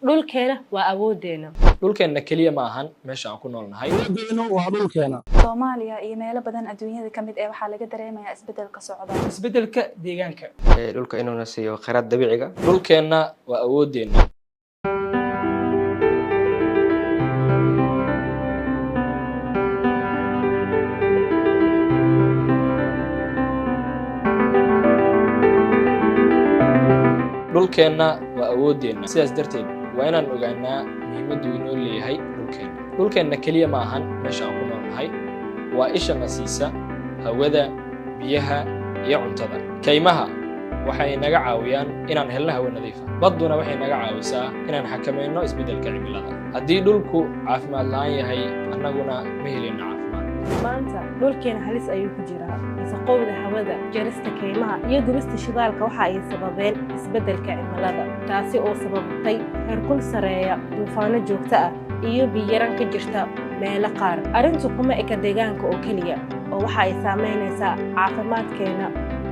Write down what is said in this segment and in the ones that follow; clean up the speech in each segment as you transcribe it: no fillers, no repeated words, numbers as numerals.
dhulkeena waa awoodeena. dhulkeena kaliya ma ahan meesha aan ku noolnahay. dhulkeena waa dhulkeena. Soomaaliya iyo meelo badan adduunyada kamid ah waxa laga dareemayaa isbedelka socda. isbedelka deegaanka. dhulka inuu nasiyo kheyraad dabiiciga. dhulkeena waa awoodeena. dhulkeena waa awoodeena. sidaas darteed waa inaan ogaanaa muhiimaddu inoo leeyahay dhulkeena. dhulkeena kaliya ma ahan meesha aan ku noolnahay, waa isha na siisa hawada, biyaha iyo cuntada. kaymaha waxay naga caawiyaan inaan helno hawo nadiif ah. badduna waxay naga caawisaa inaan xakamayno isbeddelka cimilada. haddii dhulku caafimaad la'aan yahay, annaguna ma helino caafimaad. maanta dhulkeena halis ayuu ku jiraa. wasaqowda hawada, jarista kaymaha iyo gubista shidaalka waxa ay sababeen isbeddelka cimilada, taasi oo sababtay heerkul sareeya, duufaano joogto ah iyo biyo-yaraan ka jirta meelo qaar. arrintu kuma eka deegaanka oo keliya, oo waxa ay saameynaysaa caafimaadkeena,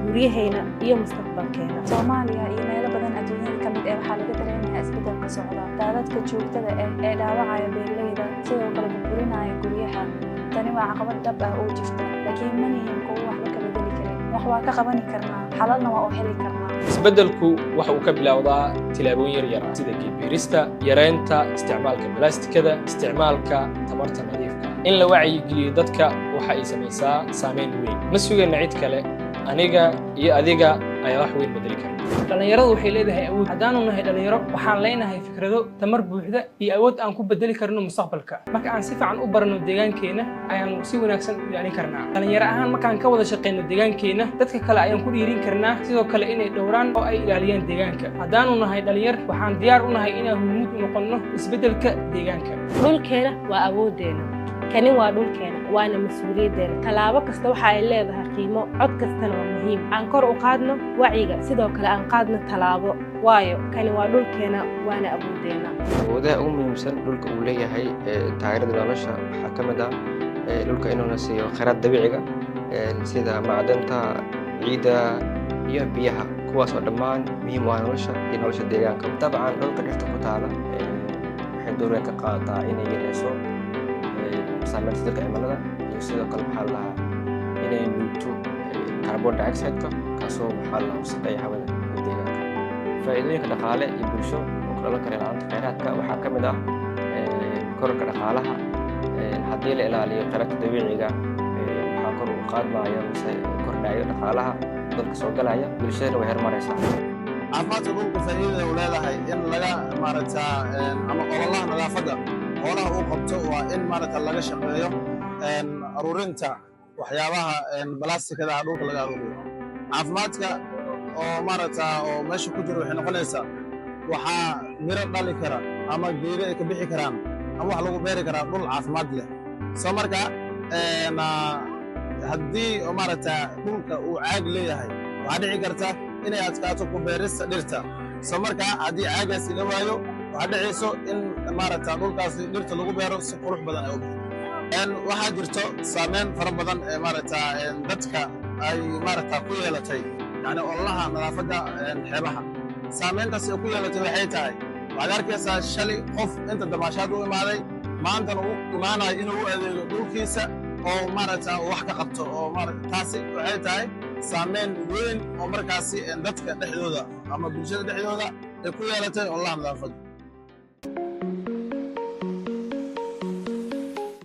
guryaheena iyo mustaqbalkeena. Soomaaliya iyo meelo badan adduunyada kamid ah waxa laga dareemayaa isbedelka socda. daadadka joogtada ah ee dhaawacaya beeraleyda, sidoo kale burburinaya guryaha. tani waa caqabad dhab ah oo jirta, laakiin ma nihin kuwo waxba ka bedeli karin. wax waa ka qaban karnaa, xalalna waa u heli karnaa. isbeddelku waxa uu ka bilowdaa tilaabooyin yaryar ah sida geed beerista, yareynta isticmaalka balaastikada, isticmaalka tamarta nadiifka. in la wacyigeliyo dadka waxa ay samaysaa saameyn weyn. ma sugayna cid kale, aniga iyo adiga ayaa wax weyn bedeli kara. dhalinyaradu waxay leedahay awood. haddaanu nahay dhalinyaro, waxaan leenahay fikrado, tamar buuxda iyo awood aan ku bedeli karno mustaqbalka. marka aan si fiican u barano deegaankeena, ayaan si wanaagsan u ilaalin karnaa. dhalinyaro ahaan markaan ka wada shaqeyno deegaankeena, dadka kale ayaan ku dhiirin karnaa sidoo kale inay dhowraan oo ay ilaaliyaan deegaanka. haddaanu nahay dhalinyar, waxaan diyaar u nahay inaan hormuud u noqonno isbeddelka deegaanka. dhulkeena waa awoodeena. kani waa dhulkeena, waana mas'uuliyaddeena. tallaabo kasta waxa ay leedahay qiimo, cod kastana waa muhiim. aan kor u qaadno wacyiga, sidoo kale aan qaadno tallaabo, waayo kani waa dhulkeena, waana awoodeena. awoodaha ugu muhiimsan dhulka uu leeyahay taageerada nolosha waxaa ka mid ah dhulka inuu nasiyo kheyraad dabiiciga sida macdanta, ciidda iyo biyaha, kuwaas oo dhammaan muhiim u ah nolosha iyo nolosha deegaanka. dabcan dhulka dhirta ku taala waxay door weyn ka qaadataa inay yareyso saameynta isbeddelka cimilada, iyo sidoo kale maxaa la dhahaa inay nuugto carbon dioxide-ka, kaasoo maxaa la wasaqeeya hawada iyo deegaanka. faa'iidooyinka dhaqaale iyo bulsho oo ka dhalan kara ilaalinta kheyraadka waxaa ka mid ah kororka dhaqaalaha. haddii la ilaaliyo kheyraadka dabiiciga, waxaa kor u qaadmaya mise kordhaya dhaqaalaha dadka soo galaya, bulshadana way horumaraysaa. caafimaadka dhulku faa'iidada uu leedahay in laga ama ololaha nadaafadda xoolaha uu qabto waa in laga shaqeeyo aruurinta waxyaabaha balaastikada dhulka laga aruuriyo. caafimaadka oo meesha ku jira waxay noqonaysaa waxaa miro dhali kara ama geedo ay ka bixi karaan ama wax lagu beeri karaa dhul caafimaad leh. soo marka haddii dhulka uu caag leeyahay, waxaa dhici karta inay adkaato ku beerista dhirta. soo marka haddii caagaasi la waayo, waxaa dhacayso in dhulkaasi dhirta lagu beero si qurux badan ay u baxdo. waxaa jirto saameyn fara badan ee dadka ay ku yeelatay ololaha nadaafadda xeebaha. saameyntaas ay ku yeelatay waxay tahay, waxaad arkaysaa shalay qof inta damaashaad u imaaday, maantana uu imaanayo inuu u adeego dhulkiisa oo wax ka qabto. oo taasi waxay tahay saameyn weyn oo markaasi dadka dhexdooda ama bulshada dhexdooda ay ku yeelatay ololaha nadaafadda.